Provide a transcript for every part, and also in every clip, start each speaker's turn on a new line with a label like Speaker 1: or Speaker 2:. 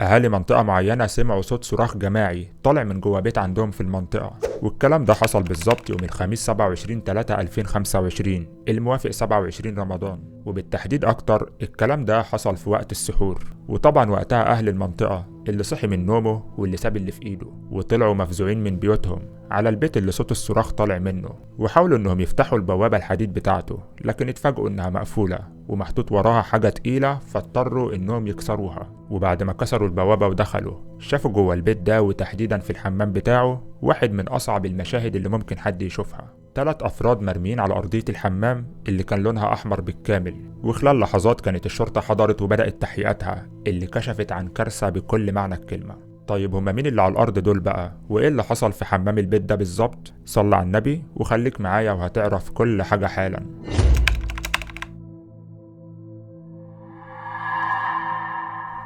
Speaker 1: أهالي منطقة معينة سمعوا صوت صراخ جماعي طالع من جوا بيت عندهم في المنطقة، والكلام ده حصل بالظبط يوم الخميس 27/3/2025 الموافق 27 رمضان، وبالتحديد أكتر الكلام ده حصل في وقت السحور. وطبعا وقتها أهل المنطقة اللي صحي من نومه واللي ساب اللي في إيده وطلعوا مفزوعين من بيوتهم على البيت اللي صوت الصراخ طالع منه، وحاولوا إنهم يفتحوا البوابة الحديد بتاعته، لكن اتفاجئوا إنها مقفولة ومحطوط وراها حاجة تقيلة، فاضطروا إنهم يكسروها. وبعد ما كسروا البوابة ودخلوا شافوا جوه البيت ده وتحديدا في الحمام بتاعه واحد من أصعب المشاهد اللي ممكن حد يشوفها. 3 أفراد مرميين على أرضية الحمام اللي كان لونها أحمر بالكامل، وخلال لحظات كانت الشرطة حضرت وبدأت تحقيقاتها اللي كشفت عن كارثة بكل معنى الكلمة. طيب هما مين اللي على الأرض دول بقى؟ وإيه اللي حصل في حمام البيت ده بالظبط؟ صلى على النبي وخليك معايا وهتعرف كل حاجة حالا.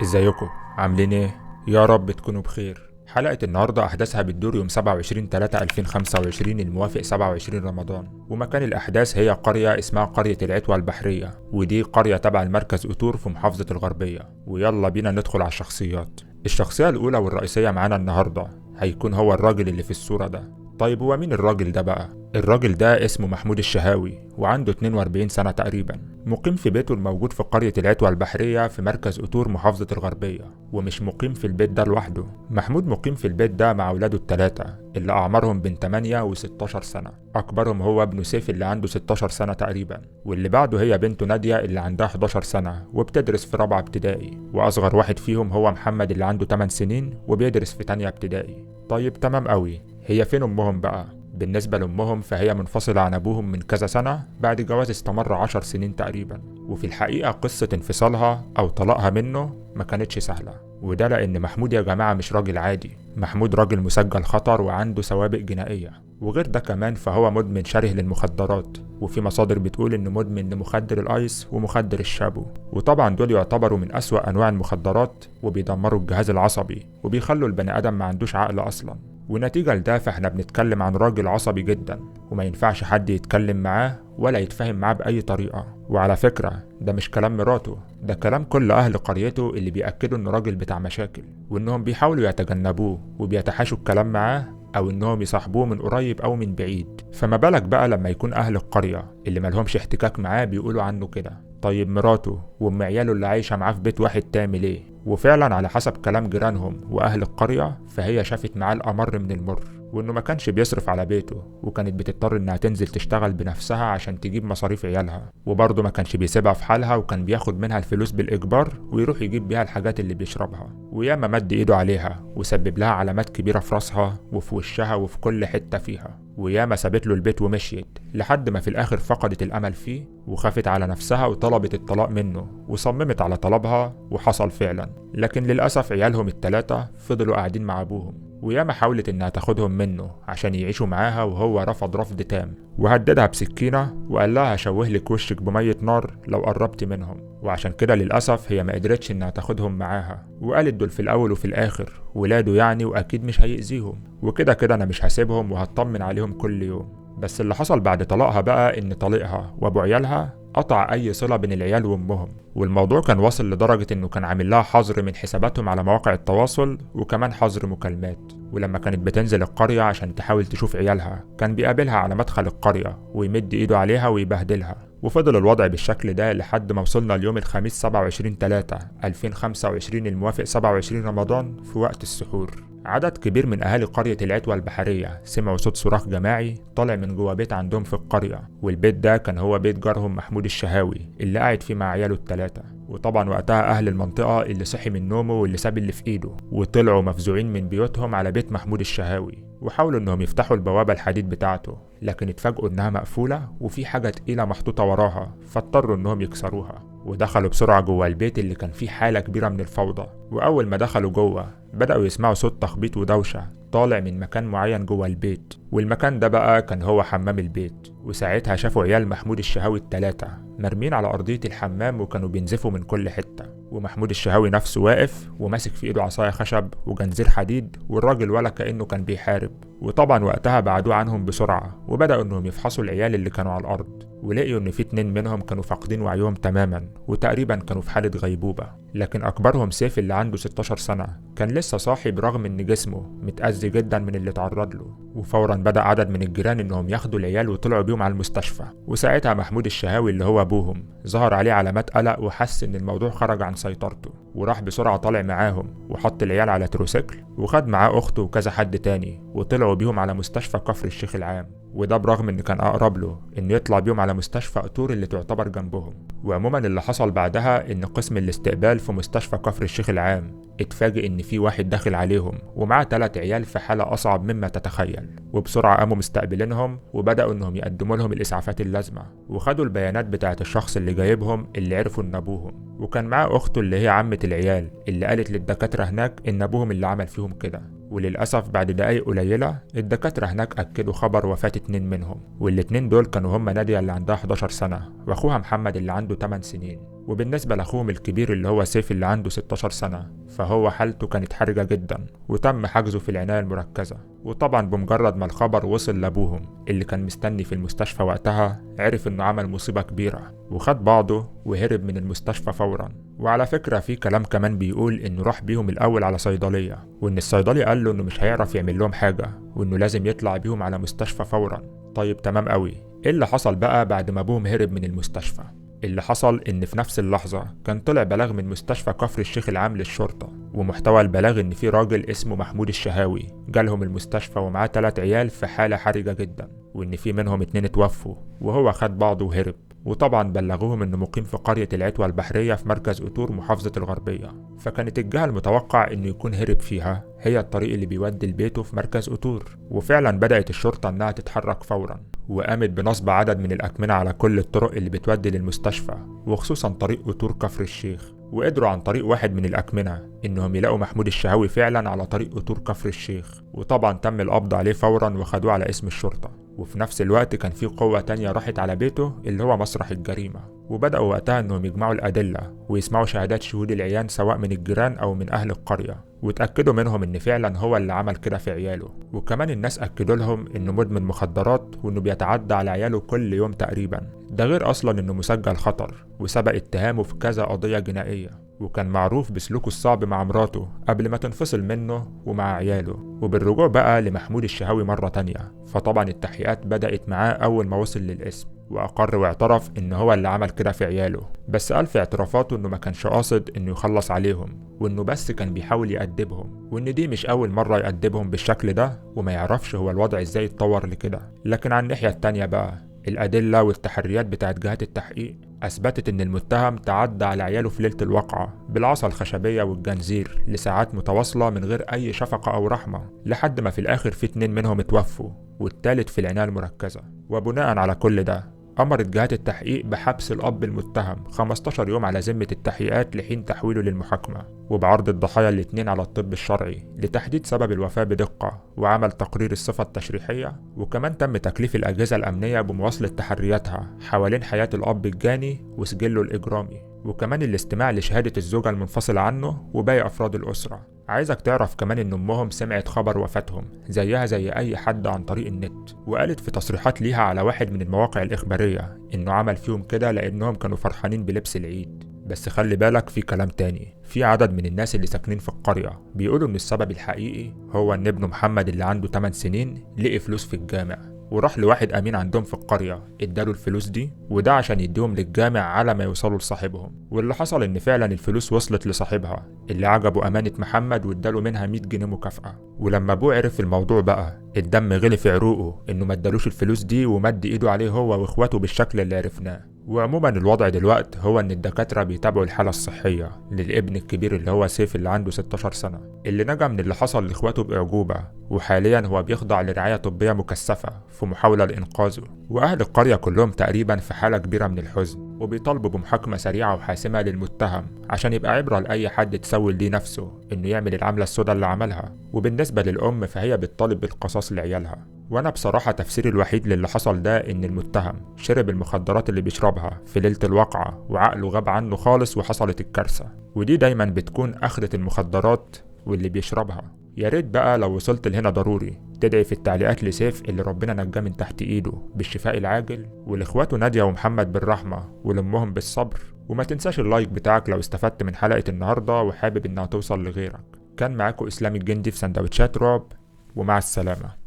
Speaker 1: ازيكم؟ عاملين ايه؟ يا رب تكونوا بخير. حلقة النهاردة أحداثها بتدور يوم 27/3/2025 الموافق 27 رمضان، ومكان الأحداث هي قرية اسمها قرية العتوة البحرية، ودي قرية تبع المركز أتور في محافظة الغربية. ويلا بينا ندخل على الشخصيات. الشخصية الأولى والرئيسية معانا النهاردة هيكون هو الراجل اللي في الصورة ده. طيب هو مين الراجل ده بقى؟ الراجل ده اسمه محمود الشهاوي وعنده 42 سنة تقريبا، مقيم في بيته الموجود في قرية العتوة البحرية في مركز أتور محافظة الغربية. ومش مقيم في البيت ده لوحده، محمود مقيم في البيت ده مع أولاده ال3 اللي أعمارهم بين 8 و16 سنة. أكبرهم هو ابنه سيف اللي عنده 16 سنة تقريبا، واللي بعده هي بنته نادية اللي عندها 11 سنة وبتدرس في 4 ابتدائي، وأصغر واحد فيهم هو محمد اللي عنده 8 سنين وبيدرس في تانية ابتدائي. طيب تمام قوي. هي فين أمهم بقى؟ بالنسبة لأمهم فهي منفصلة عن أبوهم من كذا سنة بعد جواز استمر 10 سنين تقريبا، وفي الحقيقة قصة انفصالها أو طلاقها منه ما كانتش سهلة، وده لأن محمود يا جماعة مش راجل عادي، محمود راجل مسجل خطر وعنده سوابق جنائية، وغير ده كمان فهو مدمن شره للمخدرات، وفي مصادر بتقول إنه مدمن لمخدر الآيس ومخدر الشابو، وطبعا دول يعتبروا من أسوأ أنواع المخدرات وبيدمروا الجهاز العصبي وبيخلوا البني آدم ما عندوش عقل أصلا. ونتيجة لده فاحنا بنتكلم عن راجل عصبي جدا وما ينفعش حد يتكلم معاه ولا يتفاهم معاه بأي طريقة. وعلى فكرة ده مش كلام مراته، ده كلام كل أهل قريته اللي بيأكدوا إنه راجل بتاع مشاكل، وإنهم بيحاولوا يتجنبوه وبيتحاشوا الكلام معاه أو إنهم يصاحبوه من قريب أو من بعيد. فما بالك بقى لما يكون أهل القرية اللي ملهمش احتكاك معاه بيقولوا عنه كده؟ طيب مراته وأم عياله اللي عايشة معاه في بيت واحد تعمل إيه؟ وفعلا على حسب كلام جيرانهم وأهل القرية فهي شافت معاه الأمر من المر، وإنه ما كانش بيصرف على بيته وكانت بتضطر إنها تنزل تشتغل بنفسها عشان تجيب مصاريف عيالها، وبرضه ما كانش بيسيبها في حالها وكان بياخد منها الفلوس بالإجبار ويروح يجيب بيها الحاجات اللي بيشربها. وياما مد إيده عليها وسبب لها علامات كبيرة في راسها وفي وشها وفي كل حتة فيها، وياما سابت له البيت ومشيت لحد ما في الآخر فقدت الأمل فيه وخافت على نفسها وطلبت الطلاق منه وصممت على طلبها وحصل فعلا. لكن للأسف عيالهم ال3 فضلوا قاعدين مع أبوهم، وياما حاولت إنها تاخدهم منه عشان يعيشوا معاها وهو رفض رفض تام، وهددها بسكينة وقال لها هشوهلك وشك بمية نار لو قربت منهم. وعشان كده للأسف هي ما قدرتش إنها تاخدهم معاها، وقالت دول في الأول وفي الآخر ولاده يعني وأكيد مش هيأذيهم، وكده كده أنا مش هسيبهم وهطمن عليهم كل يوم. بس اللي حصل بعد طلاقها بقى إن طليقها وأبو عيالها قطع أي صلة بين العيال وأمهم، والموضوع كان واصل لدرجة إنه كان عامل لها حظر من حساباتهم على مواقع التواصل وكمان حظر مكالمات. ولما كانت بتنزل القرية عشان تحاول تشوف عيالها كان بيقابلها على مدخل القرية ويمد إيده عليها ويبهدلها. وفضل الوضع بالشكل ده لحد ما وصلنا اليوم الخميس 27/3/2025 الموافق 27 رمضان في وقت السحور. عدد كبير من أهالي قرية العتوة البحرية سمعوا صوت صراخ جماعي طالع من جوا بيت عندهم في القرية، والبيت ده كان هو بيت جارهم محمود الشهاوي اللي قاعد فيه مع عياله ال3. وطبعا وقتها أهل المنطقة اللي صحي من نومه واللي ساب اللي في إيده وطلعوا مفزوعين من بيوتهم على بيت محمود الشهاوي، وحاولوا إنهم يفتحوا البوابة الحديد بتاعته، لكن اتفاجئوا إنها مقفولة وفي حاجة تقيلة محطوطة وراها، فاضطروا إنهم يكسروها. ودخلوا بسرعة جوا البيت اللي كان فيه حالة كبيرة من الفوضى، وأول ما دخلوا جوا بدأوا يسمعوا صوت تخبيط ودوشة طالع من مكان معين جوا البيت، والمكان ده بقى كان هو حمام البيت. وساعتها شافوا عيال محمود الشهاوي ال3 مرمين على أرضية الحمام وكانوا بينزفوا من كل حتة، ومحمود الشهاوي نفسه واقف وماسك في إيده عصاية خشب وجنزير حديد، والراجل ولا كأنه كان بيحارب، وطبعا وقتها بعدوه عنهم بسرعة وبدأوا انهم يفحصوا العيال اللي كانوا على الارض، ولقيوا ان في 2 منهم كانوا فاقدين وعيهم تماما وتقريبا كانوا في حالة غيبوبة. لكن اكبرهم سيف اللي عنده 16 سنة كان لسه صاحي برغم ان جسمه متأذي جدا من اللي اتعرض له. وفورا بدأ عدد من الجيران انهم ياخدوا العيال وطلعوا بيهم على المستشفى. وساعتها محمود الشهاوي اللي هو ابوهم ظهر عليه علامات قلق وحس ان الموضوع خرج عن سيطرته، وراح بسرعة طالع معاهم وحط العيال على تروسيكل وخد معاه اخته وكذا حد تاني وطلعوا بيهم على مستشفى كفر الشيخ العام. وده برغم ان كان اقرب له انه يطلع بيهم على مستشفى قطور اللي تعتبر جنبهم. وعموما اللي حصل بعدها ان قسم الاستقبال في مستشفى كفر الشيخ العام اتفاجئ ان في واحد داخل عليهم ومعاه 3 عيال في حالة اصعب مما تتخيل، وبسرعة قاموا مستقبلينهم وبدأوا انهم يقدموا لهم الاسعافات اللازمة، وخدوا البيانات بتاعة الشخص اللي جايبهم اللي عرفوا ان ابوهم، وكان معاه اخته اللي هي عمة العيال اللي قالت للدكاترة هناك ان ابوهم اللي عمل فيهم كده. وللأسف بعد دقايق قليلة الدكاترة هناك أكدوا خبر وفاة 2 منهم، والاتنين دول كانوا هما نادية اللي عندها 11 سنة وأخوها محمد اللي عنده 8 سنين. وبالنسبة لأخوهم الكبير اللي هو سيف اللي عنده 16 سنة فهو حالته كانت حرجة جدا وتم حجزه في العناية المركزة. وطبعا بمجرد ما الخبر وصل لأبوهم اللي كان مستني في المستشفى وقتها عرف إنه عمل مصيبة كبيرة وخد بعضه وهرب من المستشفى فورا. وعلى فكرة في كلام كمان بيقول إنه راح بيهم الأول على صيدلية، وإن الصيدلي قال له إنه مش هيعرف يعمل لهم حاجة وإنه لازم يطلع بيهم على مستشفى فورا. طيب تمام قوي، إيه اللي حصل بقى بعد ما أبوهم هرب من المستشفى؟ اللي حصل إن في نفس اللحظة كان طلع بلاغ من مستشفى كفر الشيخ العام للشرطة، ومحتوى البلاغ إن في راجل اسمه محمود الشهاوي جالهم المستشفى ومعاه 3 عيال في حالة حرجة جدا، وإن في منهم 2 اتوفوا وهو خد بعضه وهرب. وطبعا بلغوهم انه مقيم في قرية العتوة البحرية في مركز قطور محافظة الغربية، فكانت الجهة المتوقع انه يكون هرب فيها هي الطريق اللي بيودي لبيته في مركز قطور. وفعلا بدأت الشرطة انها تتحرك فورا وقامت بنصب عدد من الأكمنة على كل الطرق اللي بتودي للمستشفى وخصوصا طريق قطور كفر الشيخ. وقدروا عن طريق واحد من الأكمنة إنهم يلاقوا محمود الشهاوي فعلا على طريق قطور كفر الشيخ، وطبعا تم القبض عليه فورا وخدوه على اسم الشرطة. وفي نفس الوقت كان في قوة تانية راحت على بيته اللي هو مسرح الجريمة، وبدأوا وقتها إنهم يجمعوا الأدلة ويسمعوا شهادات شهود العيان سواء من الجيران أو من أهل القرية، وتأكدوا منهم إن فعلا هو اللي عمل كده في عياله. وكمان الناس أكدوا لهم إنه مدمن مخدرات وإنه بيتعدى على عياله كل يوم تقريبا، ده غير أصلا إنه مسجل خطر وسبق اتهامه في كذا قضية جنائية، وكان معروف بسلوكه الصعب مع مراته قبل ما تنفصل منه ومع عياله. وبالرجوع بقى لمحمود الشهاوي مرة تانية، فطبعا التحقيقات بدأت معاه أول ما وصل للقسم، وأقر واعترف إن هو اللي عمل كده في عياله، بس قال في اعترافاته إنه ما كانش قاصد إنه يخلص عليهم، وإنه بس كان بيحاول يأدبهم، وإن دي مش أول مرة يأدبهم بالشكل ده، وما يعرفش هو الوضع إزاي اتطور لكده. لكن على الناحية التانية بقى الأدلة والتحريات بتاعت جهات التحقيق أثبتت إن المتهم تعدى على عياله في ليلة الواقعة بالعصا الخشبية والجنزير لساعات متواصلة من غير أي شفقة أو رحمة، لحد ما في الآخر في 2 منهم اتوفوا والتالت في العناية المركزة. وبناء على كل ده أمرت جهات التحقيق بحبس الأب المتهم 15 يوم على ذمة التحقيقات لحين تحويله للمحاكمة، وبعرض الضحايا الاتنين على الطب الشرعي لتحديد سبب الوفاة بدقة وعمل تقرير الصفة التشريحية. وكمان تم تكليف الأجهزة الأمنية بمواصلة تحرياتها حوالين حياة الأب الجاني وسجله الإجرامي، وكمان الاستماع لشهادة الزوجة المنفصلة عنه وباقي أفراد الأسرة. عايزك تعرف كمان إن أمهم سمعت خبر وفاتهم زيها زي أي حد عن طريق النت، وقالت في تصريحات ليها على واحد من المواقع الإخبارية إنه عمل فيهم كده لأنهم كانوا فرحانين بلبس العيد. بس خلي بالك في كلام تاني، في عدد من الناس اللي ساكنين في القرية بيقولوا إن السبب الحقيقي هو إن ابنه محمد اللي عنده 8 سنين لقي فلوس في الجامع وراح لواحد أمين عندهم في القرية اداله الفلوس دي، وده عشان يديهم للجامع على ما يوصلوا لصاحبهم. واللي حصل إن فعلا الفلوس وصلت لصاحبها اللي عجبه أمانة محمد واداله منها 100 جنيه مكافأة. ولما أبوه عرف الموضوع بقى الدم غلي في عروقه إنه ما ادالوش الفلوس دي ومد إيده عليه هو وإخواته بالشكل اللي عرفناه. وعموما الوضع دلوقتي هو ان الدكاترة بيتابعوا الحالة الصحية للابن الكبير اللي هو سيف اللي عنده 16 سنة اللي نجا من اللي حصل لاخواته بأعجوبة، وحاليا هو بيخضع لرعاية طبية مكثفة في محاولة لإنقاذه. واهل القرية كلهم تقريبا في حالة كبيرة من الحزن وبيطالبوا بمحاكمة سريعة وحاسمة للمتهم عشان يبقى عبرة لأي حد تسول ليه نفسه انه يعمل العملة السوداء اللي عملها. وبالنسبة للأم فهي بتطالب بالقصاص لعيالها. وانا بصراحة تفسيري الوحيد للي حصل ده ان المتهم شرب المخدرات اللي بيشربها في ليلة الواقعة وعقله غاب عنه خالص وحصلت الكارثة، ودي دايما بتكون اخرة المخدرات واللي بيشربها. يا ريت بقى لو وصلت لهنا ضروري تدعي في التعليقات لسيف اللي ربنا نجاه من تحت ايده بالشفاء العاجل، ولاخواته نادية ومحمد بالرحمة، ولامهم بالصبر. وما تنساش اللايك بتاعك لو استفدت من حلقة النهاردة وحابب انها توصل لغيرك. كان معاكم اسلام الجندي في سندوتشات رعب، ومع السلامة.